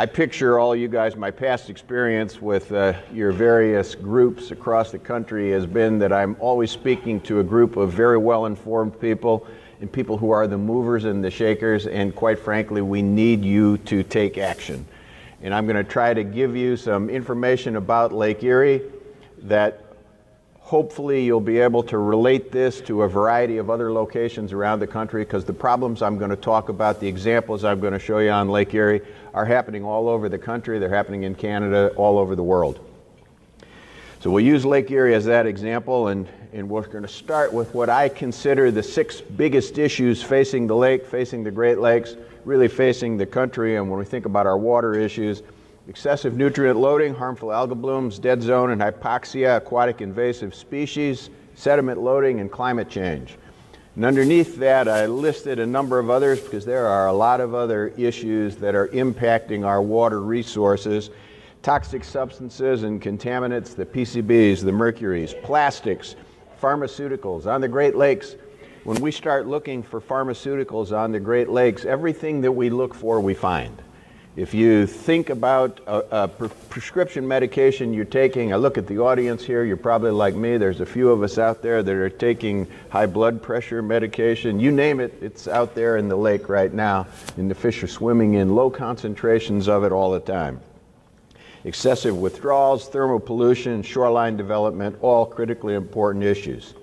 I picture all you guys, my past experience with your various groups across the country has been that I'm always speaking to a group of very well-informed people and people who are the movers and the shakers, and quite frankly, we need you to take action. And I'm going to try to give you some information about Lake Erie that hopefully you'll be able to relate this to a variety of other locations around the country, because the problems I'm going to talk about, the examples I'm going to show you on Lake Erie, are happening all over the country. They're happening in Canada, all over the world. So we'll use Lake Erie as that example, and we're going to start with what I consider the 6 biggest issues facing the lake, facing the Great Lakes, really facing the country. And when we think about our water issues: excessive nutrient loading, harmful algal blooms, dead zone and hypoxia, aquatic invasive species, sediment loading, and climate change. And underneath that, I listed a number of others, because there are a lot of other issues that are impacting our water resources: toxic substances and contaminants, the PCBs, the mercuries, plastics, pharmaceuticals. On the Great Lakes, when we start looking for pharmaceuticals on the Great Lakes, everything that we look for, we find. If you think about a prescription medication you're taking, I look at the audience here, you're probably like me, there's a few of us out there that are taking high blood pressure medication. You name it, it's out there in the lake right now, and the fish are swimming in low concentrations of it all the time. Excessive withdrawals, thermal pollution, shoreline development, all critically important issues.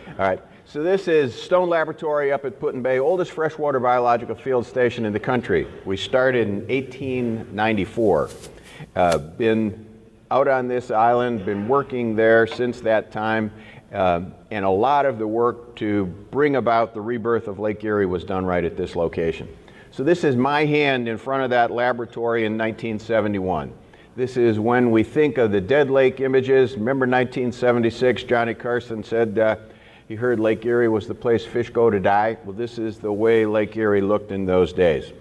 All right. So this is Stone Laboratory up at Put-in Bay, oldest freshwater biological field station in the country. We started in 1894. Been out on this island, been working there since that time, and a lot of the work to bring about the rebirth of Lake Erie was done right at this location. So this is my hand in front of that laboratory in 1971. This is when we think of the dead lake images. Remember 1976, Johnny Carson said, he heard Lake Erie was the place fish go to die. Well, this is the way Lake Erie looked in those days.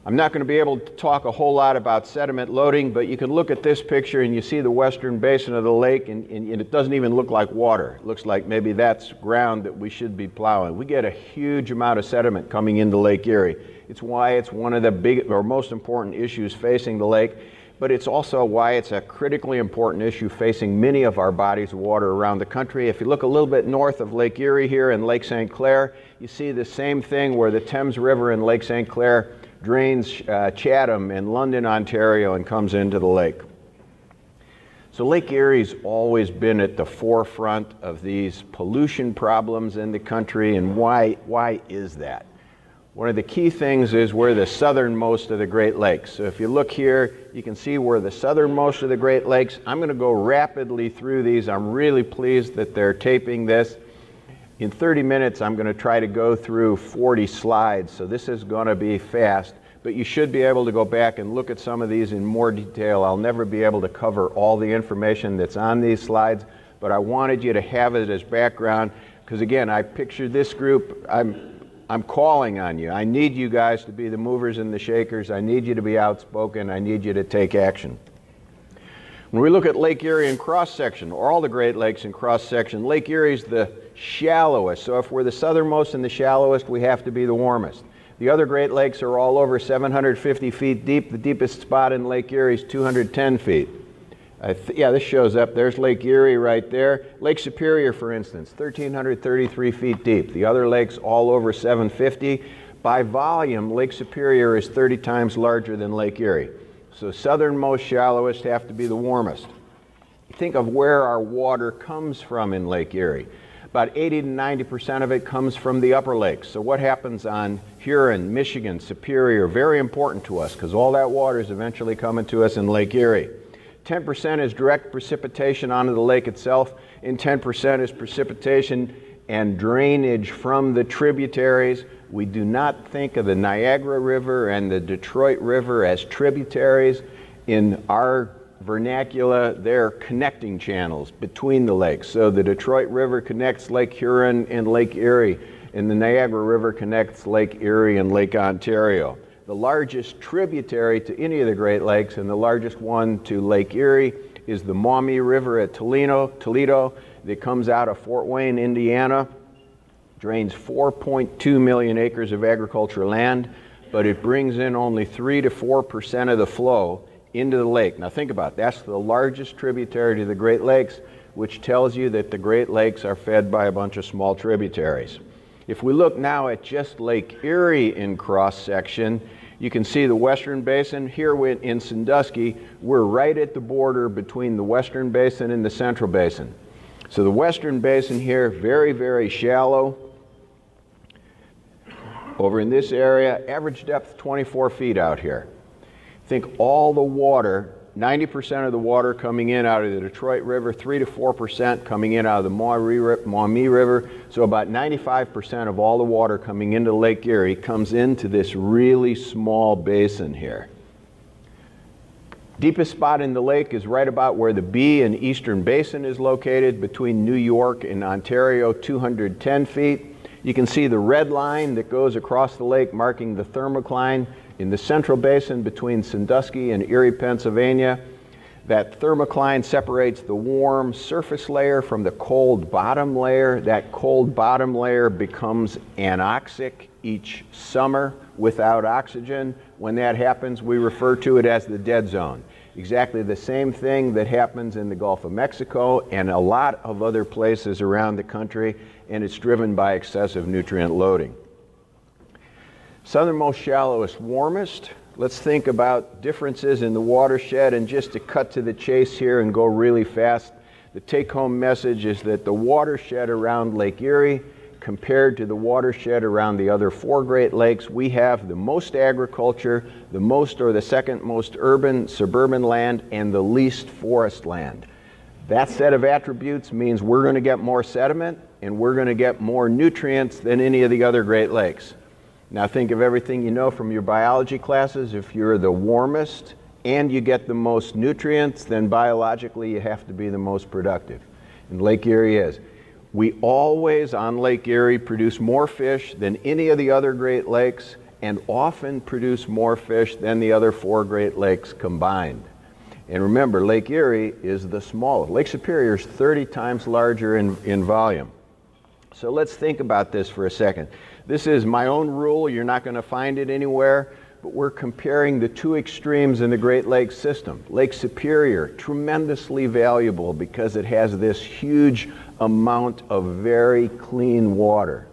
I'm not going to be able to talk a whole lot about sediment loading, but you can look at this picture and you see the western basin of the lake, and it doesn't even look like water. It looks like maybe that's ground that we should be plowing. We get a huge amount of sediment coming into Lake Erie. It's why it's one of the big or most important issues facing the lake, but it's also why it's a critically important issue facing many of our bodies of water around the country. If you look a little bit north of Lake Erie here in Lake St Clair, you see the same thing where the Thames River in Lake St Clair drains Chatham and London, Ontario, and comes into the lake. So Lake Erie's always been at the forefront of these pollution problems in the country, and why is that? One of the key things is we're the southernmost of the Great Lakes. So if you look here, you can see we're the southernmost of the Great Lakes. I'm going to go rapidly through these. I'm really pleased that they're taping this. In 30 minutes, I'm going to try to go through 40 slides, so this is going to be fast, but you should be able to go back and look at some of these in more detail. I'll never be able to cover all the information that's on these slides, but I wanted you to have it as background, because again, I picture this group, I'm calling on you. I need you guys to be the movers and the shakers. I need you to be outspoken. I need you to take action. When we look at Lake Erie in cross-section, or all the Great Lakes in cross-section, Lake Erie's the shallowest. So if we're the southernmost and the shallowest, we have to be the warmest. The other Great Lakes are all over 750 feet deep. The deepest spot in Lake Erie is 210 feet. Yeah, this shows up. There's Lake Erie right there. Lake Superior, for instance, 1,333 feet deep. The other lakes all over 750. By volume, Lake Superior is 30 times larger than Lake Erie. So southernmost, shallowest have to be the warmest. Think of where our water comes from in Lake Erie. About 80 to 90% of it comes from the upper lakes. So what happens on Huron, Michigan, Superior, very important to us, because all that water is eventually coming to us in Lake Erie. 10% is direct precipitation onto the lake itself, and 10% is precipitation and drainage from the tributaries. We do not think of the Niagara River and the Detroit River as tributaries. In our vernacular, they're connecting channels between the lakes. So the Detroit River connects Lake Huron and Lake Erie, and the Niagara River connects Lake Erie and Lake Ontario. The largest tributary to any of the Great Lakes, and the largest one to Lake Erie, is the Maumee River at Toledo, that comes out of Fort Wayne, Indiana, drains 4.2 million acres of agricultural land. but it brings in only 3 to 4% of the flow into the lake. Now think about it. That's the largest tributary to the Great Lakes, which tells you that the Great Lakes are fed by a bunch of small tributaries. If we look now at just Lake Erie in cross-section, you can see the Western Basin. Here in Sandusky, we're right at the border between the Western Basin and the Central Basin. So the Western Basin here, very, very shallow. Over in this area, average depth 24 feet out here. Think all the water, 90% of the water coming in out of the Detroit River, 3 to 4% coming in out of the Maumee River. So about 95% of all the water coming into Lake Erie comes into this really small basin here. Deepest spot in the lake is right about where the B and Eastern Basin is located, between New York and Ontario, 210 feet. You can see the red line that goes across the lake marking the thermocline in the Central Basin between Sandusky and Erie, Pennsylvania. That thermocline separates the warm surface layer from the cold bottom layer. That cold bottom layer becomes anoxic each summer without oxygen. When that happens, we refer to it as the dead zone. Exactly the same thing that happens in the Gulf of Mexico and a lot of other places around the country, and it's driven by excessive nutrient loading. Southernmost, shallowest, warmest. Let's think about differences in the watershed, and just to cut to the chase here and go really fast, the take-home message is that the watershed around Lake Erie, compared to the watershed around the other 4 Great Lakes, we have the most agriculture, the most or the second most urban, suburban land, and the least forest land. That set of attributes means we're going to get more sediment and we're going to get more nutrients than any of the other Great Lakes. Now think of everything you know from your biology classes. If you're the warmest and you get the most nutrients, then biologically you have to be the most productive. And Lake Erie is. We always on Lake Erie produce more fish than any of the other Great Lakes, and often produce more fish than the other 4 Great Lakes combined. And remember, Lake Erie is the smallest. Lake Superior is 30 times larger in volume. So let's think about this for a second. This is my own rule. You're not going to find it anywhere, but we're comparing the 2 extremes in the Great Lakes system. Lake Superior, tremendously valuable because it has this huge amount of very clean water,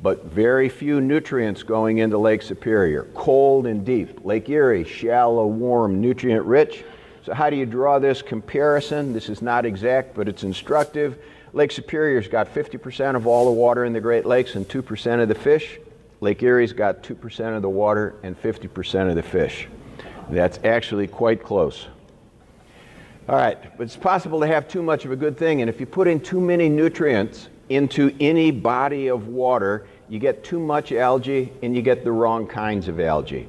but very few nutrients going into Lake Superior. Cold and deep. Lake Erie, shallow, warm, nutrient rich. So how do you draw this comparison? This is not exact, but it's instructive. Lake Superior's got 50% of all the water in the Great Lakes and 2% of the fish. Lake Erie's got 2% of the water and 50% of the fish. That's actually quite close. All right, but it's possible to have too much of a good thing, and if you put in too many nutrients into any body of water, you get too much algae and you get the wrong kinds of algae.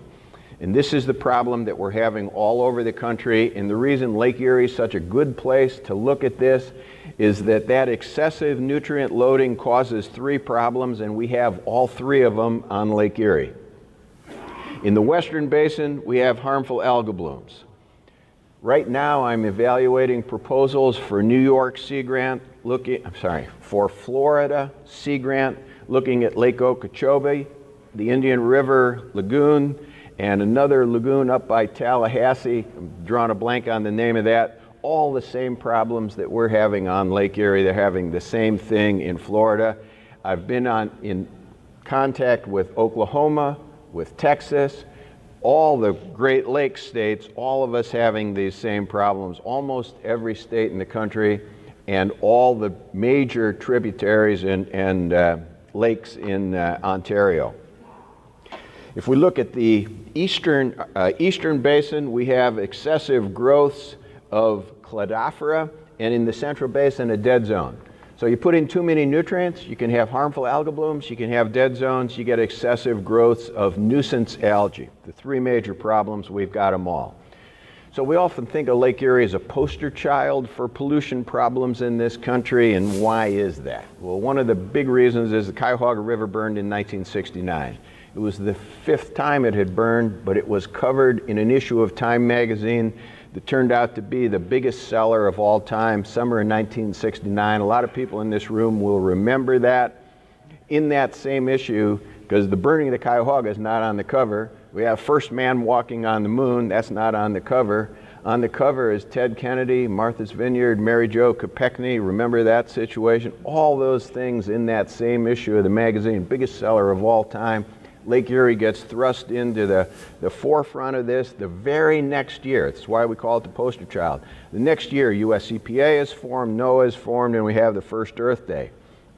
And this is the problem that we're having all over the country, and the reason Lake Erie is such a good place to look at this is that excessive nutrient loading causes 3 problems, and we have all 3 of them on Lake Erie. In the Western Basin, we have harmful algal blooms. Right now, I'm evaluating proposals for New York Sea Grant, for Florida Sea Grant, looking at Lake Okeechobee, the Indian River Lagoon, and another lagoon up by Tallahassee. I'm drawing a blank on the name of that. All the same problems that we're having on Lake Erie, they're having the same thing in Florida. I've been in contact with Oklahoma, with Texas, all the Great Lakes states, all of us having these same problems, almost every state in the country, and all the major tributaries and lakes in Ontario. If we look at the eastern basin, we have excessive growths of cladophora, and in the Central Basin, a dead zone. So you put in too many nutrients, you can have harmful algal blooms, you can have dead zones, you get excessive growths of nuisance algae. The 3 major problems, we've got them all. So we often think of Lake Erie as a poster child for pollution problems in this country, and why is that? Well, one of the big reasons is the Cuyahoga River burned in 1969. It was the 5th time it had burned, but it was covered in an issue of Time magazine that turned out to be the biggest seller of all time, summer in 1969. A lot of people in this room will remember that. In that same issue, because the burning of the Cuyahoga is not on the cover. We have first man walking on the moon, that's not on the cover. On the cover is Ted Kennedy, Martha's Vineyard, Mary Jo Kopechne, remember that situation? All those things in that same issue of the magazine, biggest seller of all time. Lake Erie gets thrust into the forefront of this the very next year. That's why we call it the poster child. The next year, US EPA is formed, NOAA is formed, and we have the first Earth Day.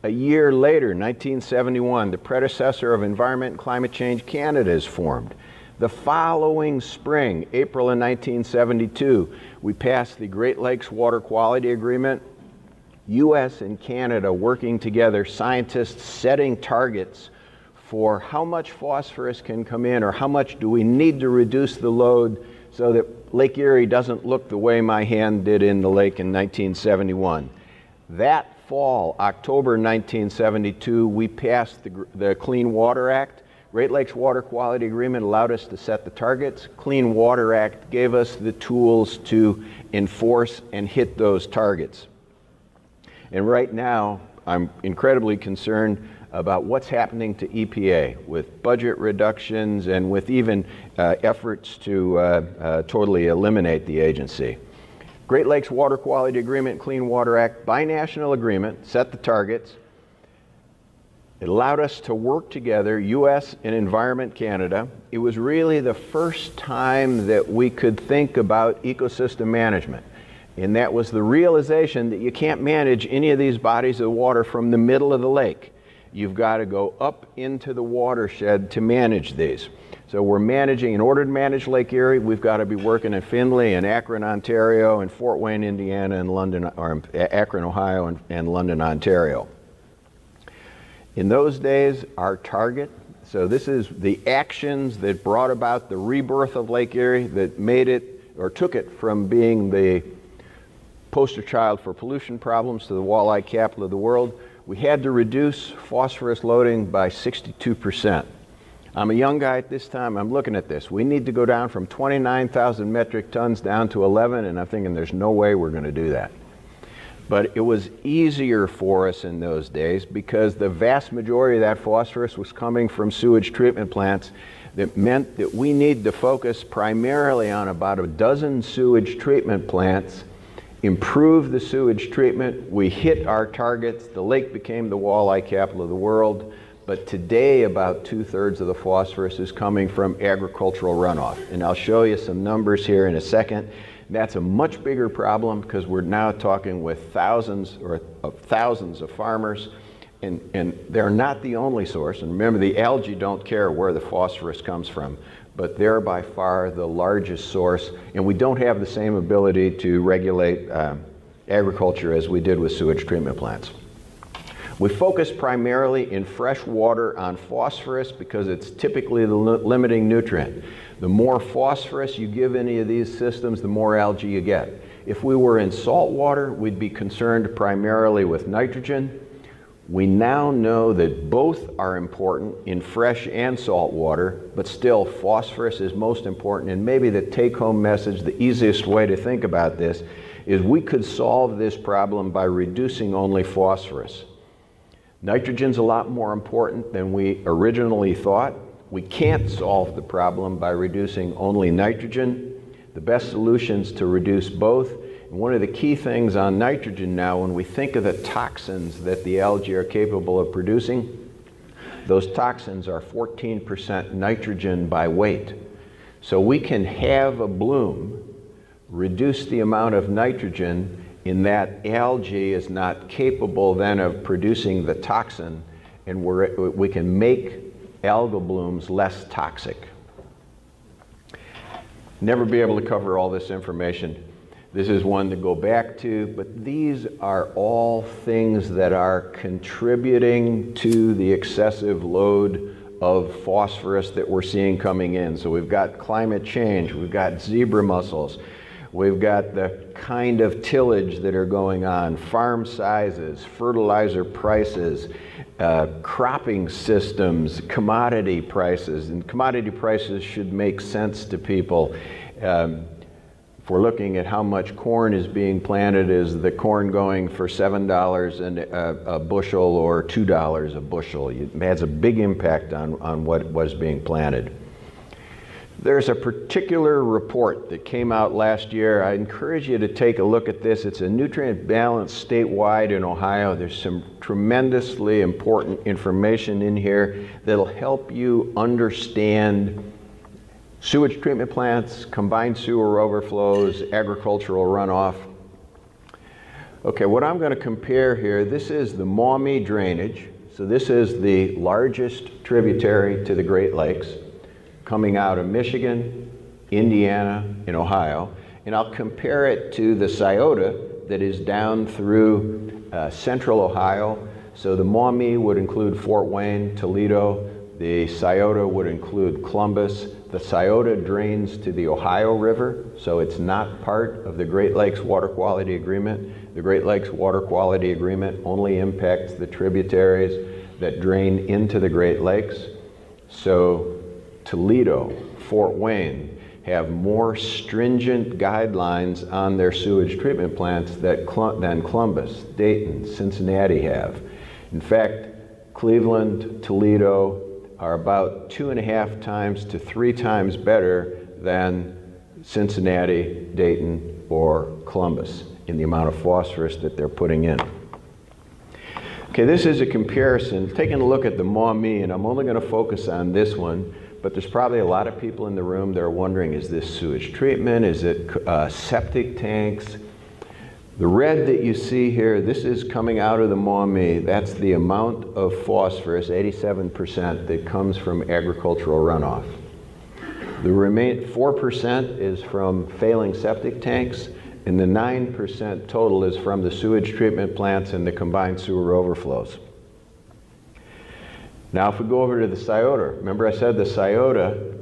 A year later, 1971, the predecessor of Environment and Climate Change Canada is formed. The following spring, April of 1972, we passed the Great Lakes Water Quality Agreement. US and Canada working together, scientists setting targets for how much phosphorus can come in or how much do we need to reduce the load so that Lake Erie doesn't look the way my hand did in the lake in 1971. That fall, October 1972, we passed the Clean Water Act. Great Lakes Water Quality Agreement allowed us to set the targets. Clean Water Act gave us the tools to enforce and hit those targets. And right now, I'm incredibly concerned about what's happening to EPA with budget reductions and with even efforts to totally eliminate the agency. Great Lakes Water Quality Agreement, Clean Water Act, binational agreement, set the targets. It allowed us to work together, US and Environment Canada. It was really the first time that we could think about ecosystem management. And that was the realization that you can't manage any of these bodies of water from the middle of the lake. You've got to go up into the watershed to manage these. So we're managing, in order to manage Lake Erie, we've got to be working in Findlay and Akron, Ontario, and Fort Wayne, Indiana, and London, or Akron, Ohio, and London, Ontario. In those days, our target, so this is the actions that brought about the rebirth of Lake Erie, that made it, or took it from being the poster child for pollution problems to the walleye capital of the world. We had to reduce phosphorus loading by 62%. I'm a young guy at this time, I'm looking at this. We need to go down from 29,000 metric tons down to 11, and I'm thinking there's no way we're going to do that. But it was easier for us in those days because the vast majority of that phosphorus was coming from sewage treatment plants. That meant that we need to focus primarily on about a dozen sewage treatment plants, improve the sewage treatment. We hit our targets. The lake became the walleye capital of the world. But today, about 2/3 of the phosphorus is coming from agricultural runoff. And I'll show you some numbers here in a second. That's a much bigger problem because we're now talking with thousands of farmers, and they're not the only source. And remember, the algae don't care where the phosphorus comes from, but they're by far the largest source, and we don't have the same ability to regulate agriculture as we did with sewage treatment plants. We focus primarily in fresh water on phosphorus because it's typically the limiting nutrient. The more phosphorus you give any of these systems, the more algae you get. If we were in salt water, we'd be concerned primarily with nitrogen. We now know that both are important in fresh and salt water, but still phosphorus is most important. And maybe the take-home message, the easiest way to think about this, is we could solve this problem by reducing only phosphorus. Nitrogen's a lot more important than we originally thought. We can't solve the problem by reducing only nitrogen. The best solution's to reduce both. And one of the key things on nitrogen now, when we think of the toxins that the algae are capable of producing, those toxins are 14% nitrogen by weight. So we can have a bloom, reduce the amount of nitrogen, in that algae is not capable then of producing the toxin, and we can make algal blooms less toxic. Never be able to cover all this information. This is one to go back to, but these are all things that are contributing to the excessive load of phosphorus that we're seeing coming in. So we've got climate change, we've got zebra mussels, we've got the kind of tillage that are going on, farm sizes, fertilizer prices, cropping systems, commodity prices, and commodity prices should make sense to people. If we're looking at how much corn is being planted, is the corn going for $7 a bushel or $2 a bushel? It has a big impact on what was being planted. There's a particular report that came out last year. I encourage you to take a look at this. It's a nutrient balance statewide in Ohio. There's some tremendously important information in here that'll help you understand sewage treatment plants, combined sewer overflows, agricultural runoff. Okay, what I'm going to compare here, this is the Maumee drainage. So this is the largest tributary to the Great Lakes, coming out of Michigan, Indiana, and Ohio. And I'll compare it to the Scioto that is down through central Ohio. So the Maumee would include Fort Wayne, Toledo. The Scioto would include Columbus. The Scioto drains to the Ohio River, so it's not part of the Great Lakes Water Quality Agreement. The Great Lakes Water Quality Agreement only impacts the tributaries that drain into the Great Lakes. So Toledo, Fort Wayne have more stringent guidelines on their sewage treatment plants than Columbus, Dayton, Cincinnati have. In fact, Cleveland, Toledo are about 2.5 times to 3 times better than Cincinnati, Dayton, or Columbus in the amount of phosphorus that they're putting in. Okay, this is a comparison, taking a look at the Maumee, and I'm only going to focus on this one, but there's probably a lot of people in the room that are wondering, is this sewage treatment? Is it septic tanks? The red that you see here, this is coming out of the Maumee. That's the amount of phosphorus, 87%, that comes from agricultural runoff. The remaining 4% is from failing septic tanks, and the 9% total is from the sewage treatment plants and the combined sewer overflows. Now if we go over to the Scioto, remember I said the Scioto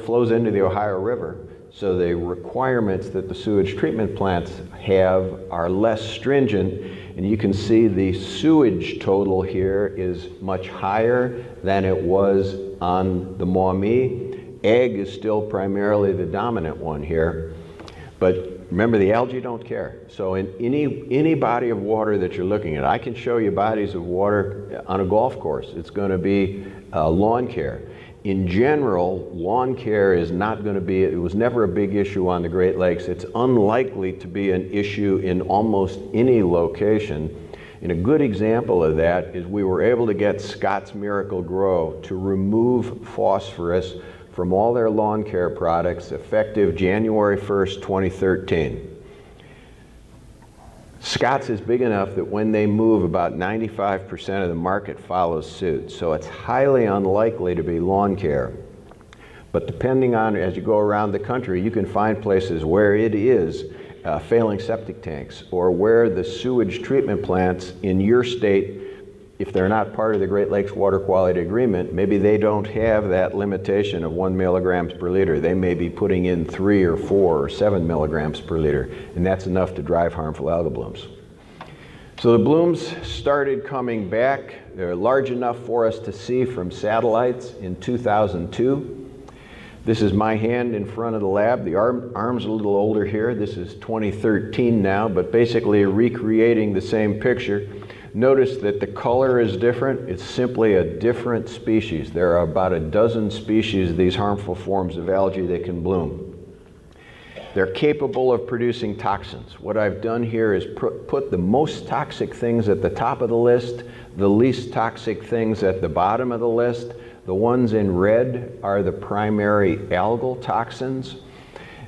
flows into the Ohio River. So the requirements that the sewage treatment plants have are less stringent, and you can see the sewage total here is much higher than it was on the Maumee. Ag is still primarily the dominant one here, but remember the algae don't care. So in any body of water that you're looking at, I can show you bodies of water on a golf course. It's going to be lawn care. In general, lawn care is not going to be, it was never a big issue on the Great Lakes. It's unlikely to be an issue in almost any location. And a good example of that is we were able to get Scott's Miracle-Gro to remove phosphorus from all their lawn care products effective January 1st, 2013. Scott's is big enough that when they move, about 95% of the market follows suit. So it's highly unlikely to be lawn care. But depending on, as you go around the country, you can find places where it is failing septic tanks, or where the sewage treatment plants in your state, if they're not part of the Great Lakes Water Quality Agreement, maybe they don't have that limitation of 1 milligrams per liter. They may be putting in 3 or 4 or 7 milligrams per liter, and that's enough to drive harmful algal blooms. So the blooms started coming back. They're large enough for us to see from satellites in 2002. This is my hand in front of the lab. The arm's a little older here. This is 2013 now, but basically recreating the same picture. Notice that the color is different. It's simply a different species. There are about a dozen species of these harmful forms of algae that can bloom. They're capable of producing toxins. What I've done here is put the most toxic things at the top of the list, the least toxic things at the bottom of the list. The ones in red are the primary algal toxins.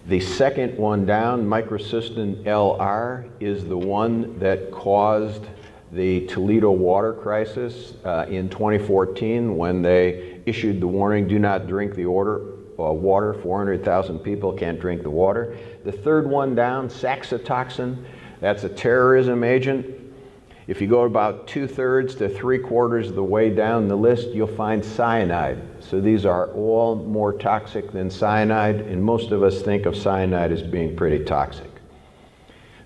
The second one down, microcystin LR, is the one that caused the Toledo water crisis in 2014 when they issued the warning, do not drink the water. 400,000 people can't drink the water. The third one down, saxitoxin, that's a terrorism agent. If you go about 2/3 to 3/4 of the way down the list, you'll find cyanide. So these are all more toxic than cyanide, and most of us think of cyanide as being pretty toxic.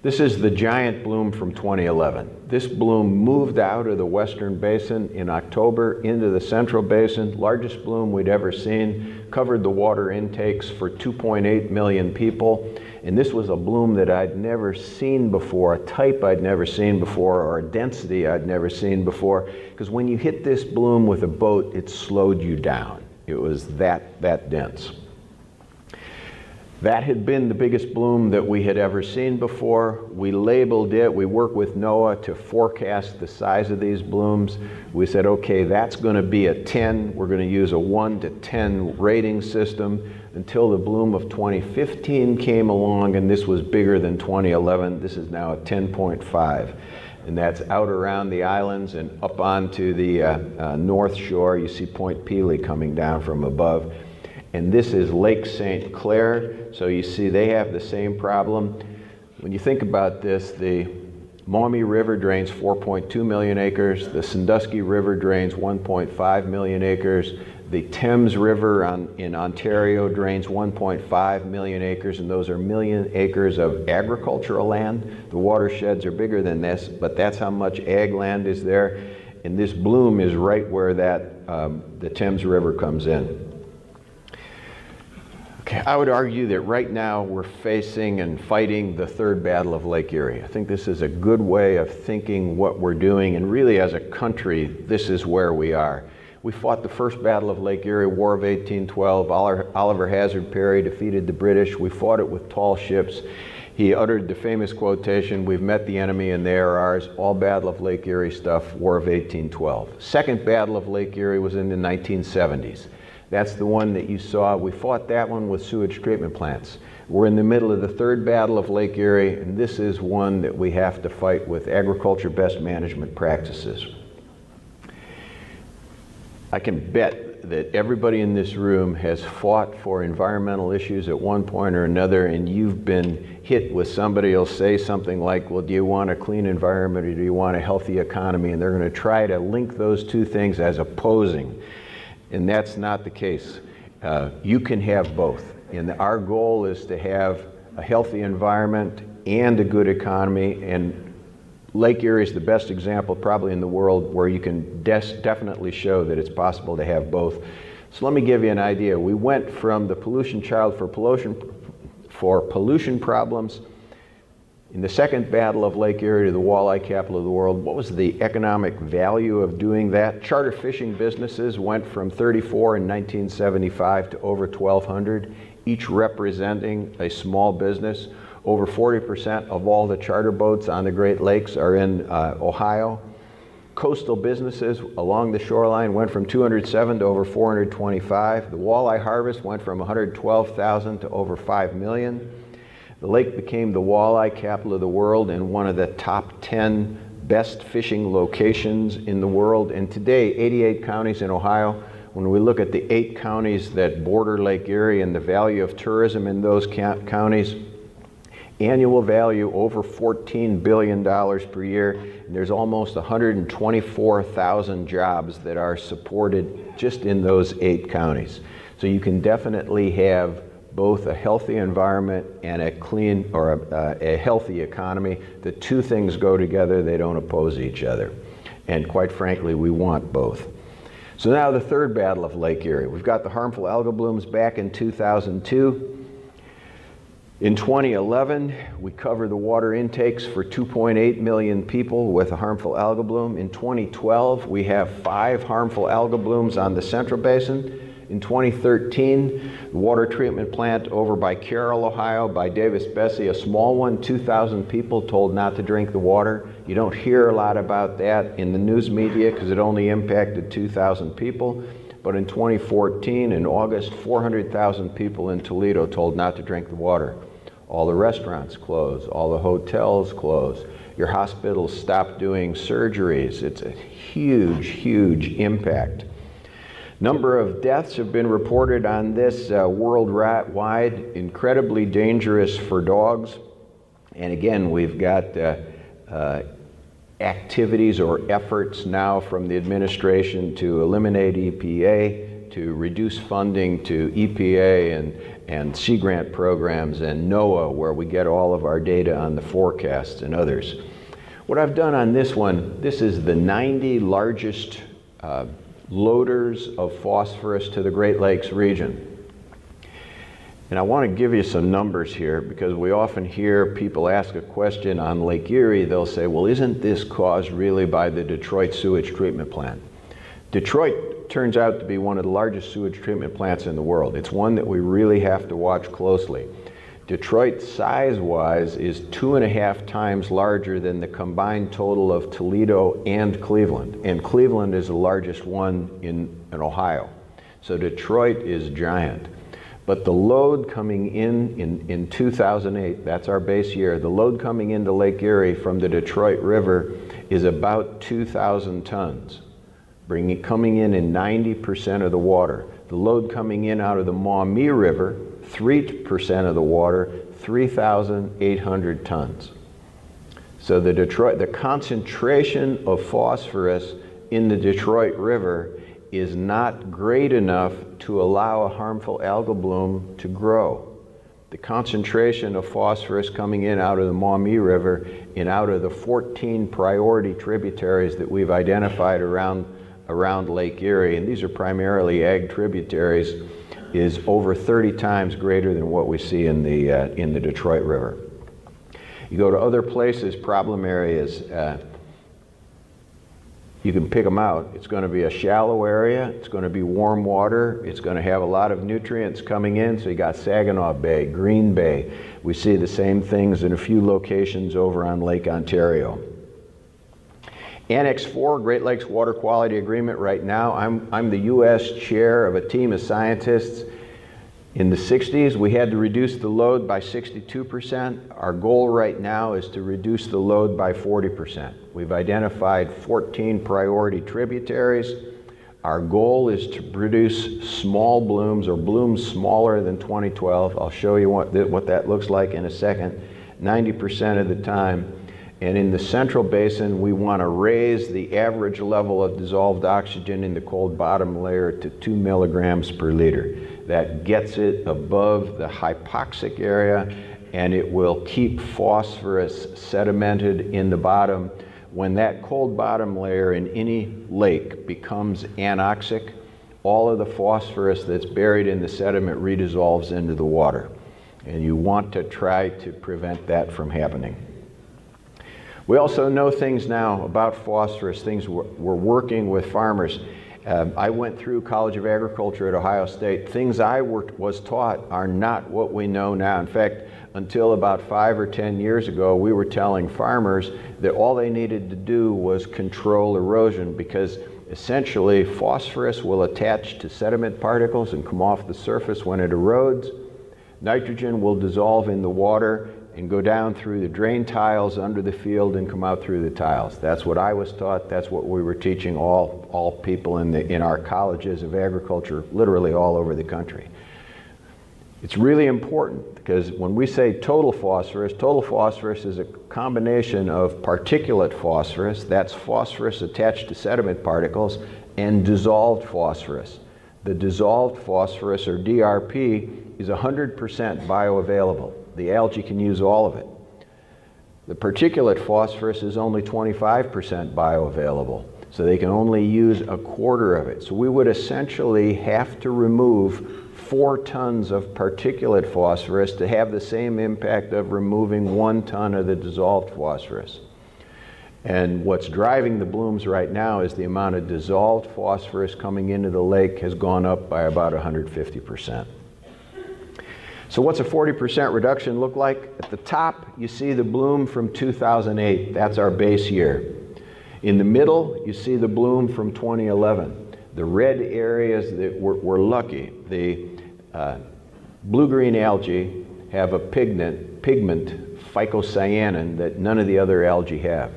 This is the giant bloom from 2011. This bloom moved out of the Western Basin in October into the Central Basin, largest bloom we'd ever seen, covered the water intakes for 2.8 million people. And this was a bloom that I'd never seen before, a type I'd never seen before, or a density I'd never seen before. Because when you hit this bloom with a boat, it slowed you down. It was that dense. That had been the biggest bloom that we had ever seen before. We labeled it. We worked with NOAA to forecast the size of these blooms. We said, okay, that's going to be a 10. We're going to use a 1 to 10 rating system until the bloom of 2015 came along, and this was bigger than 2011. This is now a 10.5. And that's out around the islands and up onto the north shore. You see Point Pelee coming down from above. And this is Lake St Clair, so you see they have the same problem. When you think about this, the Maumee River drains 4.2 million acres, the Sandusky River drains 1.5 million acres, the Thames River in Ontario drains 1.5 million acres, and those are million acres of agricultural land. The watersheds are bigger than this, but that's how much ag land is there. And this bloom is right where the Thames River comes in. Okay, I would argue that right now we're facing and fighting the third battle of Lake Erie. I think this is a good way of thinking what we're doing, and really as a country, this is where we are. We fought the first battle of Lake Erie, War of 1812. Oliver Hazard Perry defeated the British. We fought it with tall ships. He uttered the famous quotation, "We've met the enemy and they are ours." All Battle of Lake Erie stuff, War of 1812. Second Battle of Lake Erie was in the 1970s. That's the one that you saw. We fought that one with sewage treatment plants. We're in the middle of the third battle of Lake Erie, and this is one that we have to fight with agriculture best management practices. I can bet that everybody in this room has fought for environmental issues at one point or another, and you've been hit with somebody who'll say something like, well, do you want a clean environment or do you want a healthy economy? And they're going to try to link those two things as opposing. And that's not the case. You can have both. And our goal is to have a healthy environment and a good economy. And Lake Erie is the best example probably in the world where you can definitely show that it's possible to have both. So let me give you an idea. We went from the pollution child for pollution problems in the second battle of Lake Erie to the walleye capital of the world. What was the economic value of doing that? Charter fishing businesses went from 34 in 1975 to over 1,200, each representing a small business. Over 40% of all the charter boats on the Great Lakes are in Ohio. Coastal businesses along the shoreline went from 207 to over 425. The walleye harvest went from 112,000 to over 5 million. The lake became the walleye capital of the world and one of the top 10 best fishing locations in the world. And today, 88 counties in Ohio, when we look at the 8 counties that border Lake Erie and the value of tourism in those counties, annual value over $14 billion per year. And there's almost 124,000 jobs that are supported just in those 8 counties. So you can definitely have both a healthy environment and a clean or a healthy economy. The two things go together, they don't oppose each other. And quite frankly, we want both. So now the third battle of Lake Erie. We've got the harmful algal blooms back in 2002. In 2011, we covered the water intakes for 2.8 million people with a harmful algal bloom. In 2012, we have 5 harmful algal blooms on the Central Basin. In 2013, the water treatment plant over by Carroll, Ohio, by Davis-Besse, a small one, 2,000 people told not to drink the water. You don't hear a lot about that in the news media because it only impacted 2,000 people. But in 2014, in August, 400,000 people in Toledo told not to drink the water. All the restaurants closed, all the hotels closed. Your hospitals stopped doing surgeries. It's a huge, huge impact. Number of deaths have been reported on this worldwide, incredibly dangerous for dogs. And again, we've got activities or efforts now from the administration to eliminate EPA, to reduce funding to EPA and Sea Grant programs and NOAA, where we get all of our data on the forecasts and others. What I've done on this one, this is the 90 largest loaders of phosphorus to the Great Lakes region. And I want to give you some numbers here, because we often hear people ask a question on Lake Erie. They'll say, well, isn't this caused really by the Detroit sewage treatment plant? Detroit turns out to be one of the largest sewage treatment plants in the world. It's one that we really have to watch closely. Detroit, size-wise, is 2.5 times larger than the combined total of Toledo and Cleveland. And Cleveland is the largest one in Ohio. So Detroit is giant. But the load coming in 2008, that's our base year, the load coming into Lake Erie from the Detroit River is about 2,000 tons, coming in 90% of the water. The load coming in out of the Maumee River, 3% of the water, 3,800 tons. So the concentration of phosphorus in the Detroit River is not great enough to allow a harmful algal bloom to grow. The concentration of phosphorus coming in out of the Maumee River and out of the 14 priority tributaries that we've identified around Lake Erie, and these are primarily ag tributaries, is over 30 times greater than what we see in the Detroit River. You go to other places, problem areas, you can pick them out. It's going to be a shallow area, it's going to be warm water, it's going to have a lot of nutrients coming in, so you got Saginaw Bay, Green Bay. We see the same things in a few locations over on Lake Ontario. Annex 4, Great Lakes Water Quality Agreement right now. I'm the U.S. chair of a team of scientists. In the 60s, we had to reduce the load by 62%. Our goal right now is to reduce the load by 40%. We've identified 14 priority tributaries. Our goal is to produce small blooms, or blooms smaller than 2012. I'll show you what that looks like in a second, 90% of the time. And in the Central Basin, we want to raise the average level of dissolved oxygen in the cold bottom layer to 2 milligrams per liter. That gets it above the hypoxic area, and it will keep phosphorus sedimented in the bottom. When that cold bottom layer in any lake becomes anoxic, all of the phosphorus that's buried in the sediment redissolves into the water. And you want to try to prevent that from happening. We also know things now about phosphorus, things we're working with farmers. I went through College of Agriculture at Ohio State. Things I was taught are not what we know now. In fact, until about 5 or 10 years ago, we were telling farmers that all they needed to do was control erosion, because essentially phosphorus will attach to sediment particles and come off the surface when it erodes. Nitrogen will dissolve in the water and go down through the drain tiles under the field and come out through the tiles. That's what I was taught. That's what we were teaching all people in our colleges of agriculture, literally all over the country. It's really important, because when we say total phosphorus is a combination of particulate phosphorus, that's phosphorus attached to sediment particles, and dissolved phosphorus. The dissolved phosphorus, or DRP, is 100% bioavailable. The algae can use all of it. The particulate phosphorus is only 25% bioavailable, so they can only use a quarter of it. So we would essentially have to remove 4 tons of particulate phosphorus to have the same impact of removing 1 ton of the dissolved phosphorus. And what's driving the blooms right now is the amount of dissolved phosphorus coming into the lake has gone up by about 150%. So what's a 40% reduction look like? At the top, you see the bloom from 2008. That's our base year. In the middle, you see the bloom from 2011. The red areas that we're lucky. The blue-green algae have a pigment, phycocyanin, that none of the other algae have.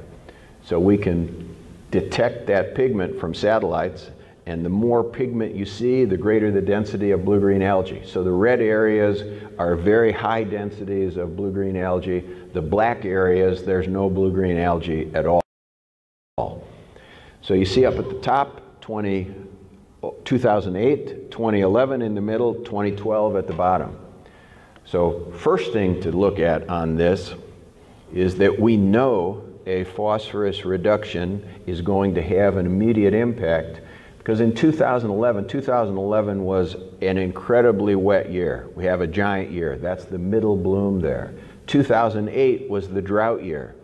So we can detect that pigment from satellites, and the more pigment you see, the greater the density of blue-green algae. So the red areas are very high densities of blue-green algae. The black areas, there's no blue-green algae at all. So you see up at the top, 2012 2008, 2011 in the middle, 2012 at the bottom. So first thing to look at on this is that we know a phosphorus reduction is going to have an immediate impact, because in 2011 was an incredibly wet year. We have a giant year. That's the middle bloom there. 2008 was the drought year.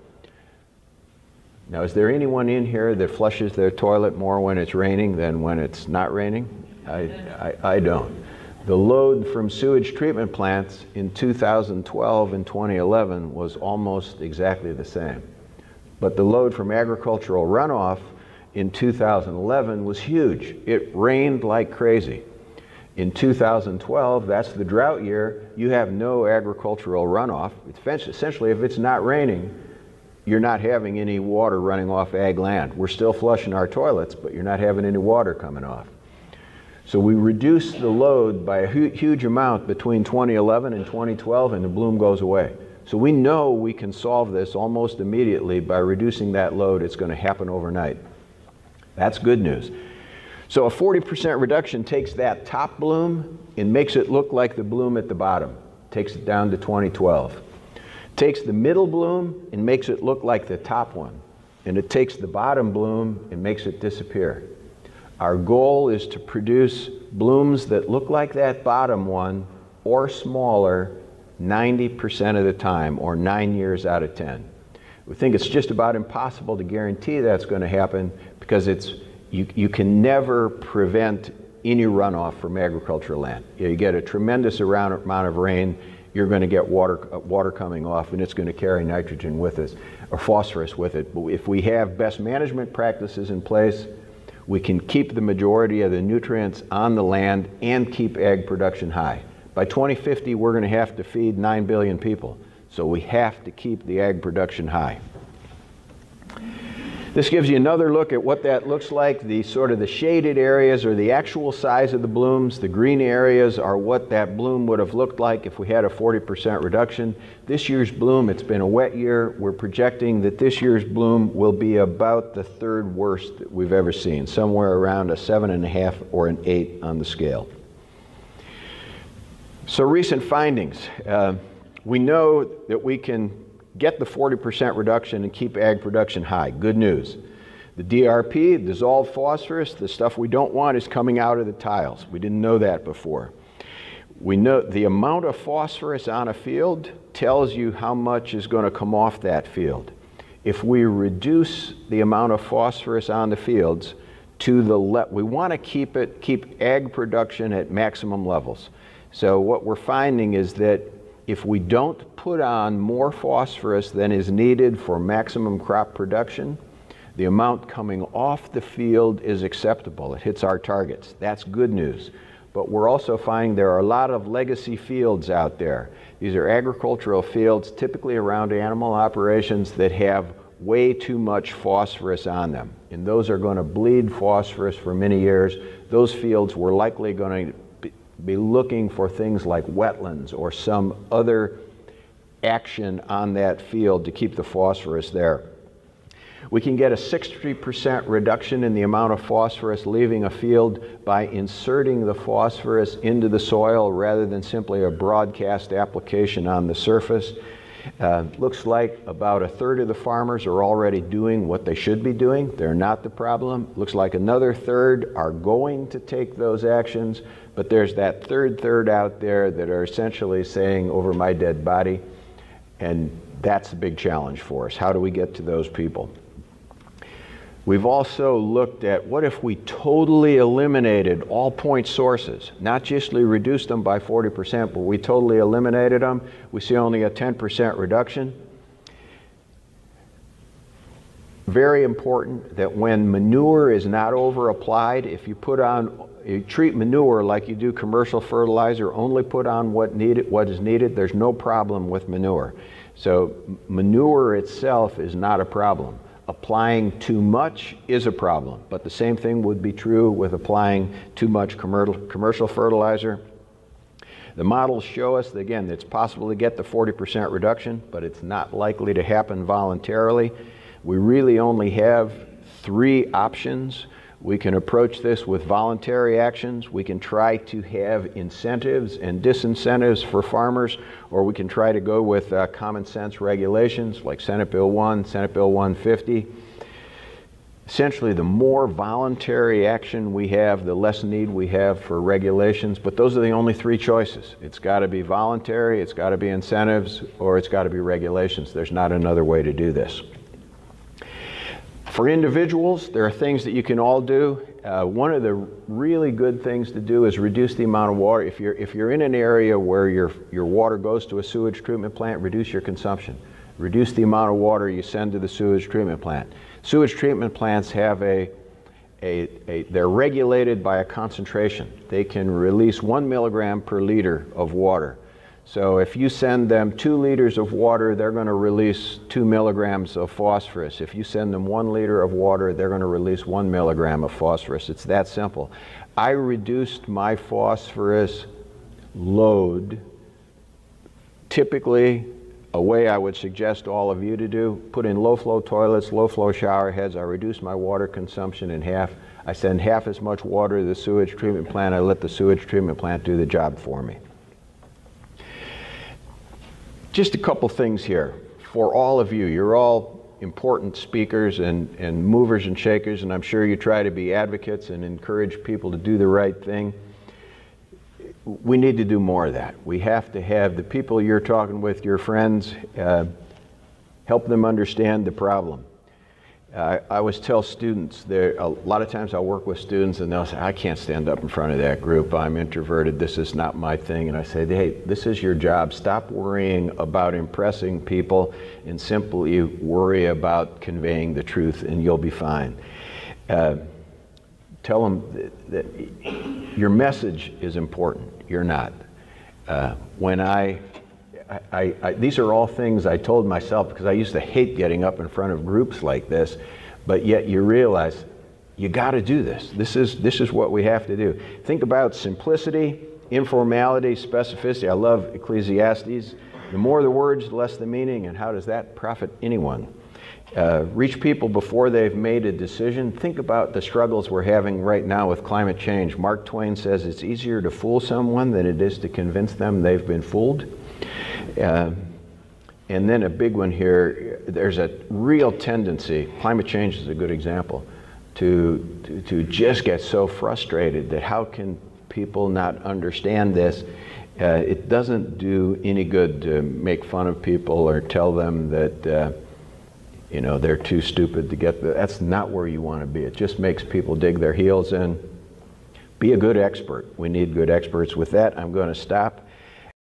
Now, is there anyone in here that flushes their toilet more when it's raining than when it's not raining? I don't. The load from sewage treatment plants in 2012 and 2011 was almost exactly the same. But the load from agricultural runoff in 2011 was huge. It rained like crazy. In 2012, that's the drought year, you have no agricultural runoff. Essentially, if it's not raining, you're not having any water running off ag land. We're still flushing our toilets, but you're not having any water coming off. So we reduce the load by a huge amount between 2011 and 2012, and the bloom goes away. So we know we can solve this almost immediately by reducing that load. It's going to happen overnight. That's good news. So a 40% reduction takes that top bloom and makes it look like the bloom at the bottom. Takes it down to 2012. Takes the middle bloom and makes it look like the top one. And it takes the bottom bloom and makes it disappear. Our goal is to produce blooms that look like that bottom one or smaller 90% of the time, or 9 years out of 10. We think it's just about impossible to guarantee that's going to happen, because you can never prevent any runoff from agricultural land. You get a tremendous amount of rain, you're going to get water coming off, and it's going to carry nitrogen with it, or phosphorus with it. But if we have best management practices in place, we can keep the majority of the nutrients on the land and keep ag production high. By 2050, we're going to have to feed 9 billion people, so we have to keep the ag production high. This gives you another look at what that looks like. The sort of the shaded areas are the actual size of the blooms. The green areas are what that bloom would have looked like if we had a 40% reduction. This year's bloom, it's been a wet year. We're projecting that this year's bloom will be about the third worst that we've ever seen, somewhere around a 7.5 or an 8 on the scale. So recent findings. We know that we can get the 40% reduction and keep ag production high. Good news. The DRP, dissolved phosphorus, the stuff we don't want, is coming out of the tiles. We didn't know that before. We know the amount of phosphorus on a field tells you how much is going to come off that field. If we reduce the amount of phosphorus on the fields to the we want to keep ag production at maximum levels. So what we're finding is that if we don't put on more phosphorus than is needed for maximum crop production, the amount coming off the field is acceptable. It hits our targets. That's good news. But we're also finding there are a lot of legacy fields out there. These are agricultural fields, typically around animal operations, that have way too much phosphorus on them. And those are going to bleed phosphorus for many years. Those fields we're likely going to be looking for things like wetlands or some other action on that field to keep the phosphorus there. We can get a 60% reduction in the amount of phosphorus leaving a field by inserting the phosphorus into the soil rather than simply a broadcast application on the surface. Looks like about a third of the farmers are already doing what they should be doing. They're not the problem. Looks like another third are going to take those actions, but there's that third out there that are essentially saying, over my dead body, and that's a big challenge for us. How do we get to those people? We've also looked at what if we totally eliminated all point sources, not just reduced them by 40%, but we totally eliminated them. We see only a 10% reduction. Very important that when manure is not over applied, if you treat manure like you do commercial fertilizer, only put on what is needed, there's no problem with manure. So manure itself is not a problem. Applying too much is a problem, but the same thing would be true with applying too much commercial fertilizer. The models show us that, again, it's possible to get the 40% reduction, but it's not likely to happen voluntarily. We really only have 3 options. We can approach this with voluntary actions. We can try to have incentives and disincentives for farmers, or we can try to go with common sense regulations like Senate Bill 1, Senate Bill 150. Essentially, the more voluntary action we have, the less need we have for regulations, but those are the only three choices. It's got to be voluntary, it's got to be incentives, or it's got to be regulations. There's not another way to do this. For individuals, there are things that you can all do. One of the really good things to do is reduce the amount of water. If you're in an area where your water goes to a sewage treatment plant, reduce your consumption. Reduce the amount of water you send to the sewage treatment plant. Sewage treatment plants have they're regulated by a concentration. They can release 1 milligram per liter of water. So if you send them 2 liters of water, they're going to release 2 milligrams of phosphorus. If you send them 1 liter of water, they're going to release 1 milligram of phosphorus. It's that simple. I reduced my phosphorus load, typically a way I would suggest all of you to do, put in low-flow toilets, low-flow shower heads. I reduce my water consumption in half. I send half as much water to the sewage treatment plant. I let the sewage treatment plant do the job for me. Just a couple things here for all of you. You're all important speakers and movers and shakers, and I'm sure you try to be advocates and encourage people to do the right thing. We need to do more of that. We have to have the people you're talking with, your friends, help them understand the problem. I always tell students, a lot of times I'll work with students and they'll say, I can't stand up in front of that group, I'm introverted, this is not my thing. And I say, hey, this is your job. Stop worrying about impressing people and simply worry about conveying the truth and you'll be fine. Tell them that your message is important. You're not. These are all things I told myself because I used to hate getting up in front of groups like this, but yet you realize you got to do this. This is what we have to do. Think about simplicity, informality, specificity. I love Ecclesiastes. The more the words, the less the meaning, and how does that profit anyone? Reach people before they've made a decision. Think about the struggles we're having right now with climate change. Mark Twain says it's easier to fool someone than it is to convince them they've been fooled. And then a big one here, there's a real tendency, climate change is a good example, to just get so frustrated that how can people not understand this? It doesn't do any good to make fun of people or tell them that you know, they're too stupid to get that's not where you want to be. It just makes people dig their heels in. Be a good expert. We need good experts. With that, I'm going to stop.